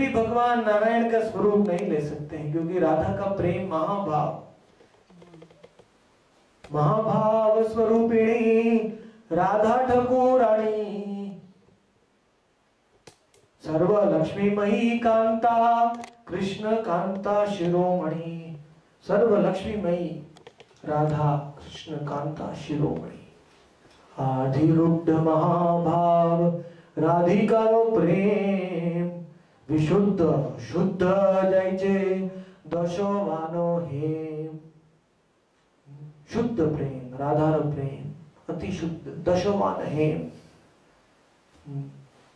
भी भगवान नारायण का स्वरूप नहीं ले सकते हैं, क्योंकि राधा का प्रेम महाभाव, महाभाव स्वरूपिणी राधा ठाकुराणी, सर्व लक्ष्मीमयी कांता कृष्ण कांता शिरोमणि, सर्व लक्ष्मीमयी राधा कृष्ण कांता शिरोमणि, आधिरुद्ध महाभाव राधिका प्रेम, विशुद्ध शुद्ध जैचे दशवानो हेम, शुद्ध प्रेम, राधार प्रेम अति शुद्ध, दशवान हेम।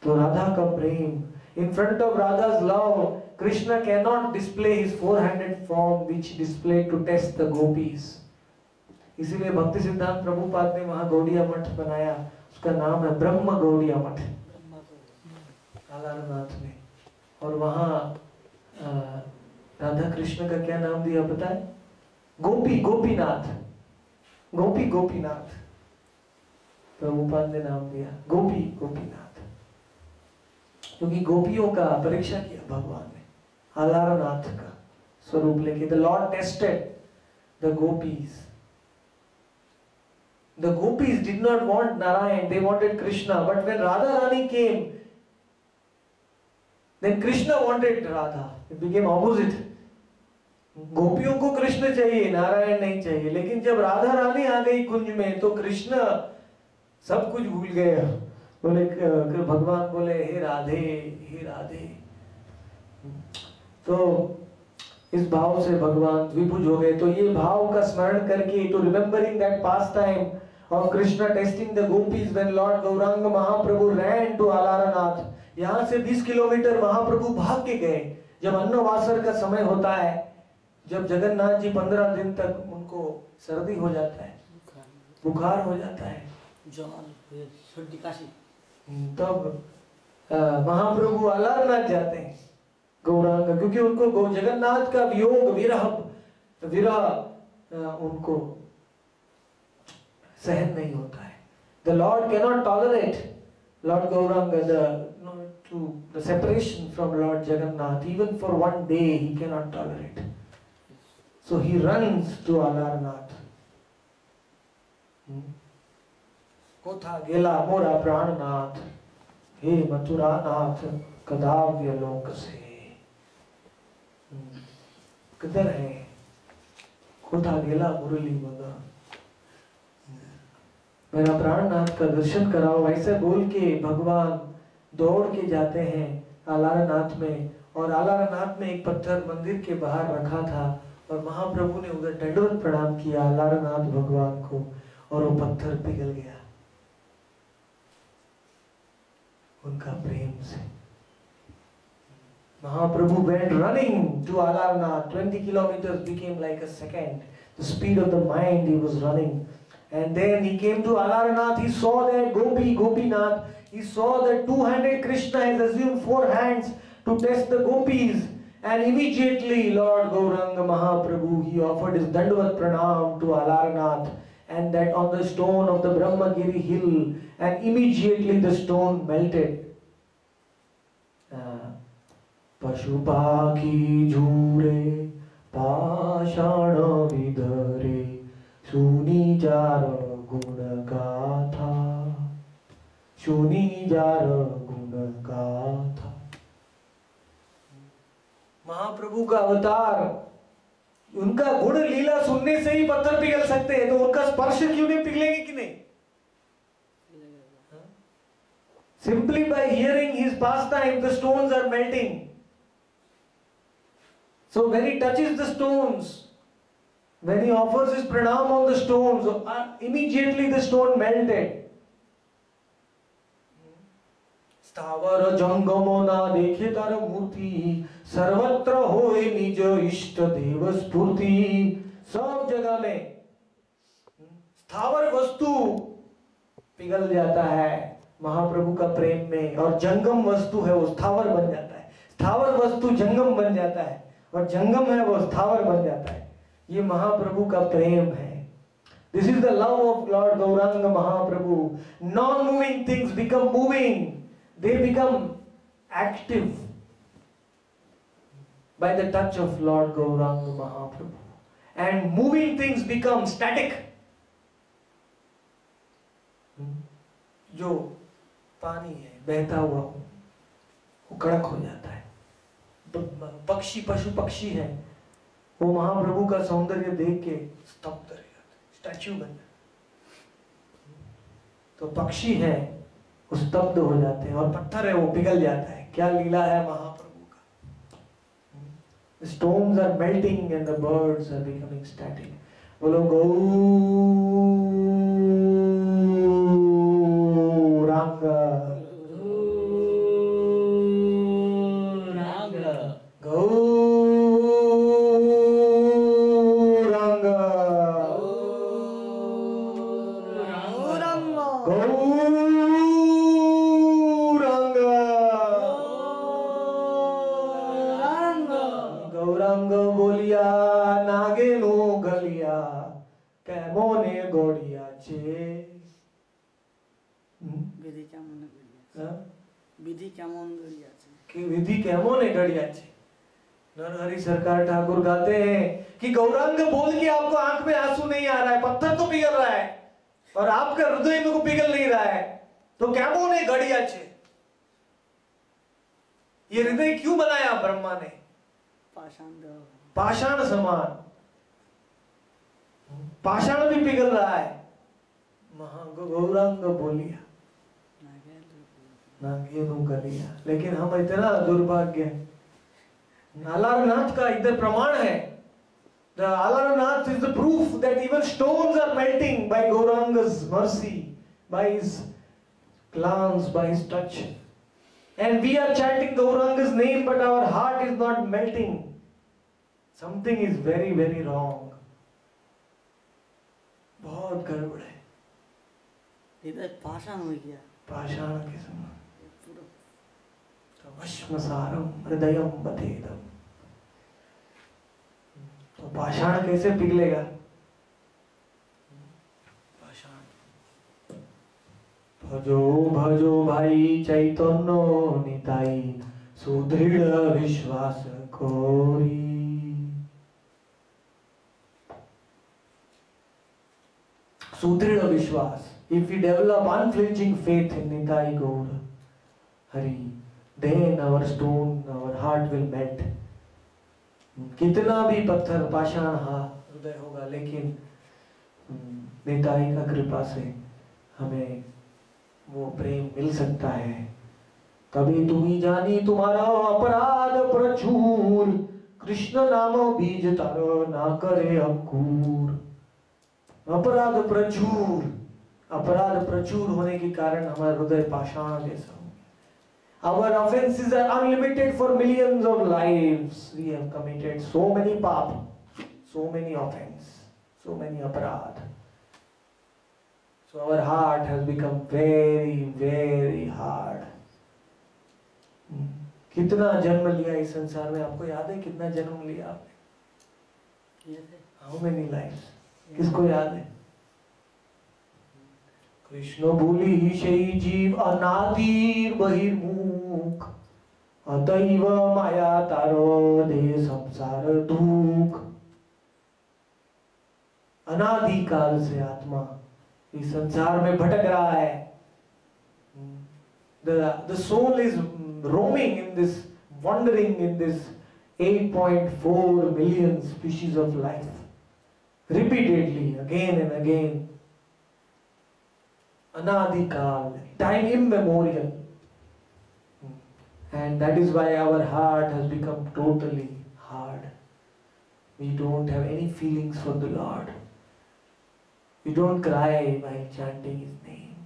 तो राधा का प्रेम, in front of Radha's love, Krishna cannot display his four-handed form which displayed to test the gopis. इसीलिए भक्ति सिद्धांत प्रभुपाद ने वहां गौड़िया मठ बनाया, उसका नाम है ब्रह्म गौड़िया मठ अलारनाथ में। और वहां राधा कृष्ण का क्या नाम दिया पता है? गोपी गोपीनाथ, गोपी गोपीनाथ प्रभुपाद ने नाम दिया, गोपी गोपीनाथ, क्योंकि गोपियों का परीक्षा किया भगवान ने अलारनाथ का स्वरूप लेके। The Lord tested the gopis. The gopis did not want Narayan, they wanted Krishna. But when Radha Rani came, then Krishna wanted Radha. It became opposite. गोपियों को कृष्ण चाहिए, नारायण नहीं चाहिए। लेकिन जब राधा रानी आ गई कुंज में तो कृष्ण सब कुछ भूल गए। बोले भगवान बोले हे राधे, हे राधे। तो इस भाव से भगवान द्विभुज हो गए। तो ये भाव का स्मरण करके, तो remembering that pass time of Krishna testing the gopis when Lord Gauranga Mahaprabhu ran to Alaranath, यहाँ से 20 किलोमीटर महाप्रभु भाग के गए। जब अन्नवासर का समय होता है, जब जगन्नाथ जी 15 दिन तक उनको सर्दी हो जाता है, बुखार हो जाता है, तब महाप्रभु अलारनाथ जाते हैं गौरांग, क्योंकि उनको जगन्नाथ का वियोग विरह उनको सहन नहीं होता है। The Lord cannot tolerate Lord Gauranga the separation from Lord Jagannath, even for one day he cannot tolerate. So he runs to Alarnath. कोथा गेला मोरा प्राणनाथ, हे मथुरानाथ कदाव्य लोक से। किधर है कोथा गेला मुरली मगा, मेरा प्राणनाथ का दर्शन कराओ। ऐसे बोल के भगवान दौड़ के जाते हैं आलारनाथ में। और आलारनाथ में एक पत्थर मंदिर के बाहर रखा था और महाप्रभु ने उधर दंडवत प्रणाम किया आलारनाथ भगवान को, और वो पत्थर पिघल गया उनका प्रेम से। Mahaprabhu went running to Alarnath. 20 kilometers became like a second. The speed of the mind he was running. And then he came to Alarnath. He saw that Gopinath. He saw that two-handed Krishna has assumed 4 hands to test the gopis. And immediately Lord Gauranga Mahaprabhu, he offered his Dandavat Pranam to Alarnath. And that on the stone of the Brahmagiri hill. And immediately the stone melted. पशुपाखी झूरे पाषाण विधरे सुनी jar गुण गाथा, सुनी jar गुण गाथा। महाप्रभु का अवतार, उनका गुण लीला सुनने से ही पत्थर पिघल सकते हैं, तो उनका स्पर्श क्यों नहीं पिघलेंगे कि नहीं? Simply by hearing his pastime, the stones are melting. So when he touches the stones, when he offers his pranam on the stones, immediately the stone melted. स्थावर जंगम ना देखे तार मूर्ति, सर्वत्र होए निज इष्ट देव स्फूर्ति। सब जगह में स्थावर वस्तु पिघल जाता है महाप्रभु का प्रेम में, और जंगम वस्तु है वो स्थावर बन जाता है। स्थावर वस्तु जंगम बन जाता है, और जंगम है वो स्थावर बन जाता है। ये महाप्रभु का प्रेम है। This is the love of Lord Gauranga Mahaprabhu. Non-moving things become moving. They become active. by the touch of Lord Gauranga Mahaprabhu. And moving things become static. जो पानी है बहता हुआ वो कड़क हो जाता है। पक्षी पशु पक्षी है वो महाप्रभु का सौंदर्य देख के स्तब्ध रह जाते, स्टैच्यू बन जाते। तो पक्षी है वो स्तब्ध हो जाते हैं और पत्थर है वो पिघल जाता है। क्या लीला है महाप्रभु का। The stones are melting and the birds are becoming static. बोलो गौरांगा गौरांग बोलिया नागे नो गलिया कैमोने गोड़िया चे। विधि केमन गड़िया विधि केमन गड़िया कि विधि कैमोने गड़िया चे। नरहरि सरकार ठाकुर गाते हैं कि गौरांग बोल के आपको आंख में आंसू नहीं आ रहा है, पत्थर तो पिघल रहा है और आपका हृदय में को पिघल नहीं रहा है, तो कैमोने गड़िया चे। ये हृदय क्यों बनाया ब्रह्मा ने? पाषाण समान, पाषाण भी पिघल रहा है। गौरांग बोलिया नागेनु गलिया। लेकिन हम इतना दुर्भाग्य है। अलारनाथ का इधर प्रमाण है। The Alarnath is the proof that even stones are melting by Gauranga's mercy, by his glance, by his touch. And we are chanting Gauranga's name, but our heart is not melting. Something is very, very wrong. बहुत गड़बड़ है। इधर पाषाण हो गया। पाषाण के समान। भस्मसारम हृदयम बधेदम। तो पाषाण कैसे पिघलेगा? पाषाण। भजो भजो भाई चैतन्य निताई सुदृढ़ विश्वास कोरी। सुदृढ़ विश्वास। If we develop unflinching faith in Nitai Gaur Hari, then our stone, our heart will melt. कितना भी पत्थर पाषाण हृदय होगा, लेकिन निताई का कृपा से हमें वो प्रेम मिल सकता है। कभी तुम्ही जानी तुम्हारा अपराध प्रचुर, कृष्ण नाम बीज तारो ना करे अंकुर। अपराध प्रचुर होने के कारण हमारा हृदय पाषाण जैसा हो गया। Our offenses are unlimited for millions of lives. We have committed so many पाप, so many offense, so many अपराध. So our heart has become very, very hard. कितना जन्म लिया इस संसार में, आपको याद है कितना जन्म लिया आपने? How many lives? किसको याद है? कृष्ण भूलि शयी जीव अनादिर बहिर्मुख, अतैव माया तारो दे संसार दुख। अनादि काल से आत्मा इस संसार में भटक रहा है। The soul is roaming in this, wandering in this 8.4 million species of life, repeatedly, again and again. Anadikal, time immemorial. And that is why our heart has become totally hard. We don't have any feelings for the Lord. We don't cry while chanting His name.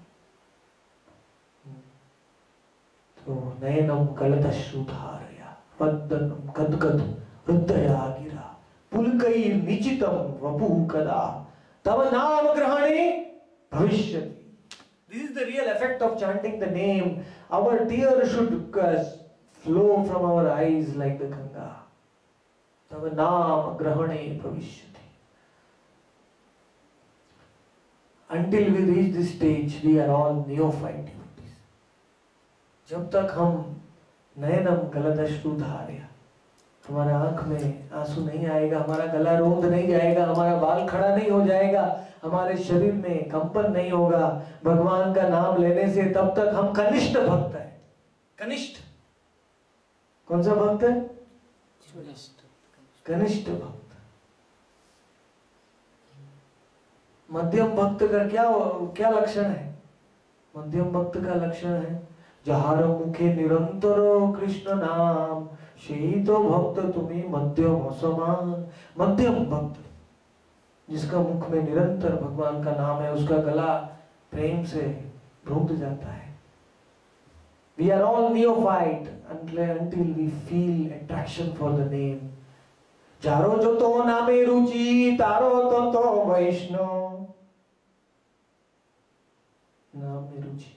So, nayanam kalatashudharaya, vaddanam kadgad hridaya gira, pulkair nichitam vapu kada, tava naam grahane bhavishyati. This is the real effect of chanting the name. Our tears should flow from our eyes like the Ganga. Tava naam grahane bhavishyati. Until we reach this stage, we are all neophyte devotees. जब तक हम नयनम गलदश्रुधार्य हमारा आंख में आंसू नहीं आएगा, हमारा गला रोंद नहीं जाएगा, हमारा बाल खड़ा नहीं हो जाएगा, हमारे शरीर में कंपन नहीं होगा भगवान का नाम लेने से, तब तक हम कनिष्ठ भक्त है। कनिष्ठ कौन सा भक्त है? कनिष्ठ भक्त। मध्यम भक्त का क्या लक्षण है? मध्यम भक्त का लक्षण है যাহার মুখে নিরন্তর কৃষ্ণ नाम সেই तो भक्त तुम्हें मध्यम समान। मध्यम भक्त जिसका मुख में निरंतर भगवान का नाम है, उसका गला प्रेम से रुंध जाता है। We are all neophyte until we feel attraction for the name. যারো যত নামে রুচি তারো তত বৈষ্ণব। नाम में रुचि।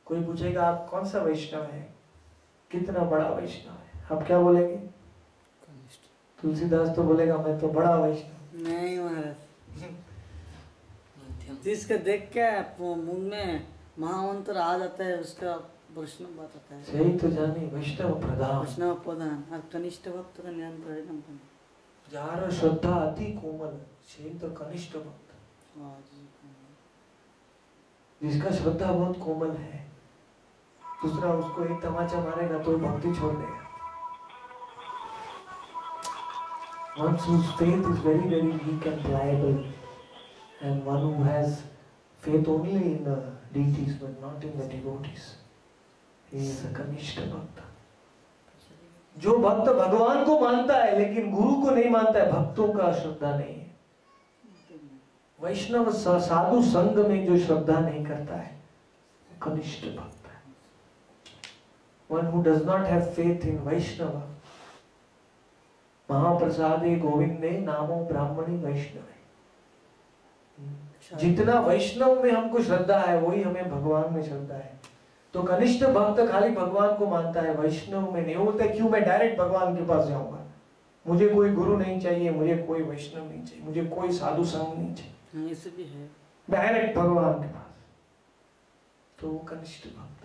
कोई पूछेगा आप कौन सा वैष्णव है, कितना बड़ा वैष्णव है, आप क्या बोलेंगे? तुलसीदास तो बोलेगा मैं तो बड़ा वैष्णव। नहीं महाराज, जिसका देख के मुंह में महामंत्र आ जाता है उसका वैष्णव बात आता है। सही तो जानी वैष्णव प्रधान। वैष्णव प्रधान और कनिष्ठ भक्त का नियंत्रण एकदम। जार श्रद्धा अति कोमल से तो कनिष्ठ भक्त। जिसका श्रद्धा बहुत कोमल है, दूसरा उसको एक तमाचा मारेगा तो भक्ति छोड़ देगा। One whose faith is very very weak and pliable, and one who has faith only in the deities but not in the devotees, he is a कनिष्ठ भक्त। जो भक्त भगवान को मानता है लेकिन गुरु को नहीं मानता है, भक्तों का श्रद्धा नहीं है। वैष्णव साधु संघ में जो श्रद्धा नहीं करता है कनिष्ठ भक्त है। One who does not have faith in Vaishnava, महाप्रसादे गोविंदे नामो ब्राह्मणी वैष्णवे। जितना वैष्णव में हमको श्रद्धा है वही हमें भगवान में श्रद्धा है। तो कनिष्ठ भक्त खाली भगवान को मानता है, वैष्णव में नहीं। बोलता क्यों मैं डायरेक्ट भगवान के पास जाऊंगा, मुझे कोई गुरु नहीं चाहिए, मुझे कोई वैष्णव नहीं चाहिए, मुझे कोई साधु संघ नहीं चाहिए, ऐसे भी है डायरेक्ट भगवान के पास। तो वो कनिष्ठ भक्त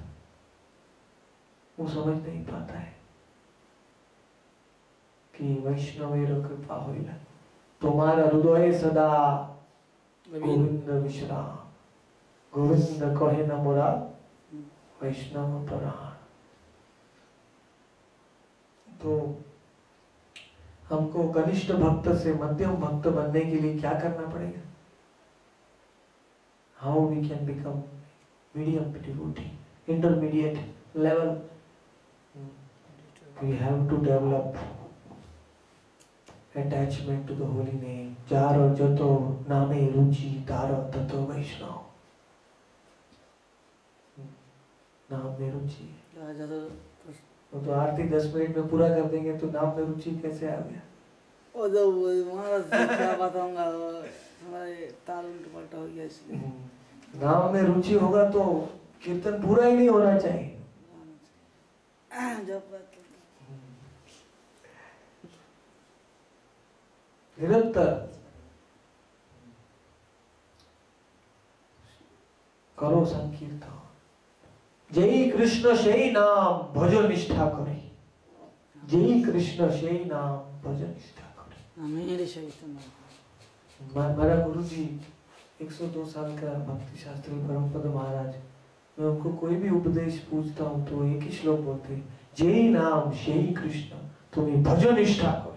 वो समझ नहीं पाता है कि वैष्णवेर कृपा होइला तुम्हारा हृदय सदा गोविंद विश्राम। गोविंद कहे न मोरा वैष्णव प्राण। तो हमको कनिष्ठ भक्त से मध्यम भक्त बनने के लिए क्या करना पड़ेगा? How we can become medium devotee, intermediate level? We have to develop attachment to the holy name. जारो जतो नामे रुचि तारो ततो वैष्णव। नाम में रुचि। वो तो आरती 10 मिनट में पूरा कर देंगे तो नाम में रुचि कैसे आ गया? ओ तो महाराज क्या बताऊंगा, हमारे ताल उल्टा पलटा हो गया इसलिए। नाम में रुचि होगा तो कीर्तन पूरा ही नहीं होना चाहिए। निरंतर करो संकीर्तन। जय कृष्ण शेई नाम भजो निष्ठा करे। जय कृष्ण शेई नाम भजो निष्ठा करे। हमारा गुरु जी 102 साल का भक्ति शास्त्री परमपद महाराज, मैं उनको कोई भी उपदेश पूछता हूँ तो एक ही श्लोक बोलते हैं, जय नाम शेई कृष्ण तुम्हें भजो निष्ठा करे।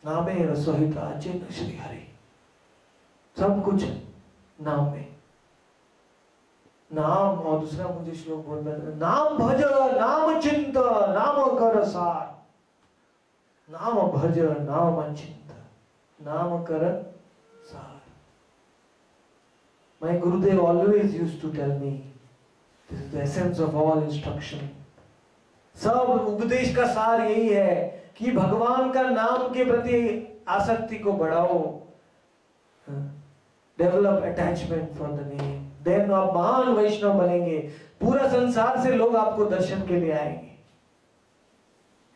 नामे रसोहित अचिन श्री हरि। सब कुछ नाम में। नाम और दूसरा मुझे श्लोक बोलता है, नाम भज नाम चिंत नाम कर सार। नाम भज नाम चिंत नाम कर सार। My Gurudev always used to tell me, this is the essence of all instruction. सब उपदेश का सार यही है कि भगवान का नाम के प्रति आसक्ति को बढ़ाओ। Develop attachment for the name, then आप महान वैष्णव बनेंगे। पूरा संसार से लोग आपको दर्शन के लिए आएंगे।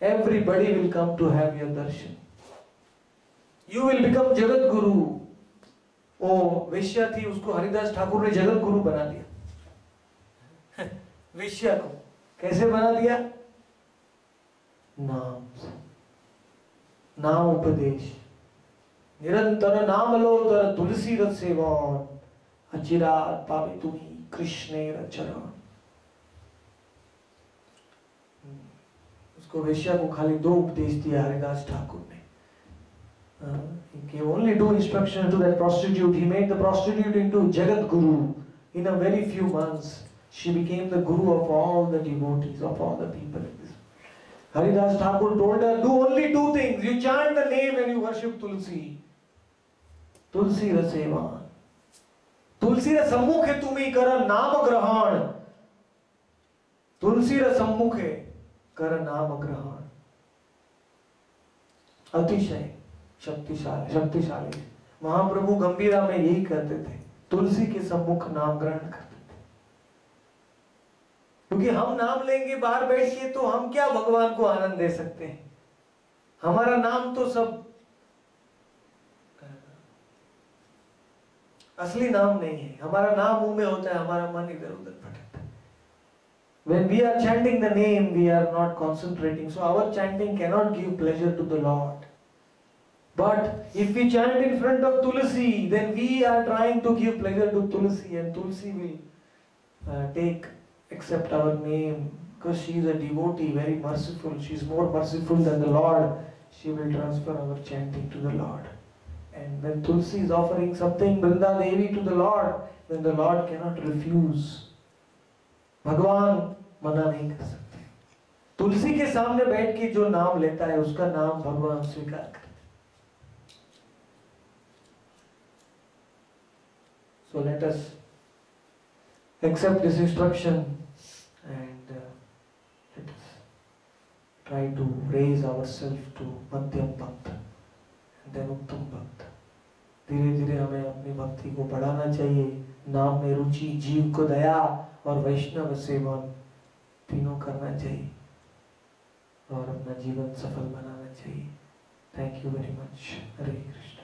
Everybody will come to have your darshan. You will become Jagat Guru. ओ वेश्या थी, उसको हरिदास ठाकुर ने जगत गुरु बना दिया। वेश्या को कैसे बना दिया? नाम से, नाम उपदेश। निरंतर नाम लो तर तुलसी रस सेवन, अचिरात पावे तुम्ही कृष्णेर चरण। उसको वेश्या को खाली 2 उपदेश दिया हरिदास ठाकुर ने। He gave only 2 instructions to that prostitute. He made the prostitute into Jagat Guru. In a very few months, she became the guru of all the devotees, of all the people in this. Haridas Thakur told her, do only 2 things. You chant the name and you worship Tulsi. Tulsi Rasevan. तुलसी रे सम्मुखे तुम्ही कर नाम ग्रहण। तुलसी रे सम्मुखे कर नाम ग्रहण। अतिशय शक्तिशाली महाप्रभु गंभीरा में यही करते थे, तुलसी के सम्मुख नाम ग्रहण करते थे। क्योंकि हम नाम लेंगे बाहर बैठ के तो हम क्या भगवान को आनंद दे सकते हैं? हमारा नाम तो सब असली नाम नहीं है। हमारा नाम मुंह में होता है, हमारा मन इधर उधर भटकता है। When we are chanting the name, we are not concentrating. So our chanting cannot give pleasure to the Lord. But if we chant in front of Tulsi, then we are trying to give pleasure to Tulsi, and Tulsi will accept our name because she is a devotee, very merciful. She is more merciful than the Lord. She will transfer our chanting to the Lord. And when Tulsi is offering something, Brinda Devi, to the Lord, then the Lord cannot refuse. भगवान मना नहीं कर सकते। तुलसी के सामने बैठ के जो नाम लेता है उसका नाम भगवान स्वीकार करते। So let us accept this instruction and let us try to raise ourselves to Madhyam Bhakta and then Uttam Bhakta. धीरे धीरे हमें अपनी भक्ति को बढ़ाना चाहिए। नाम में रुचि, जीव को दया और वैष्णव सेवन तीनों करना चाहिए और अपना जीवन सफल बनाना चाहिए। Thank you very much. Hare Krishna.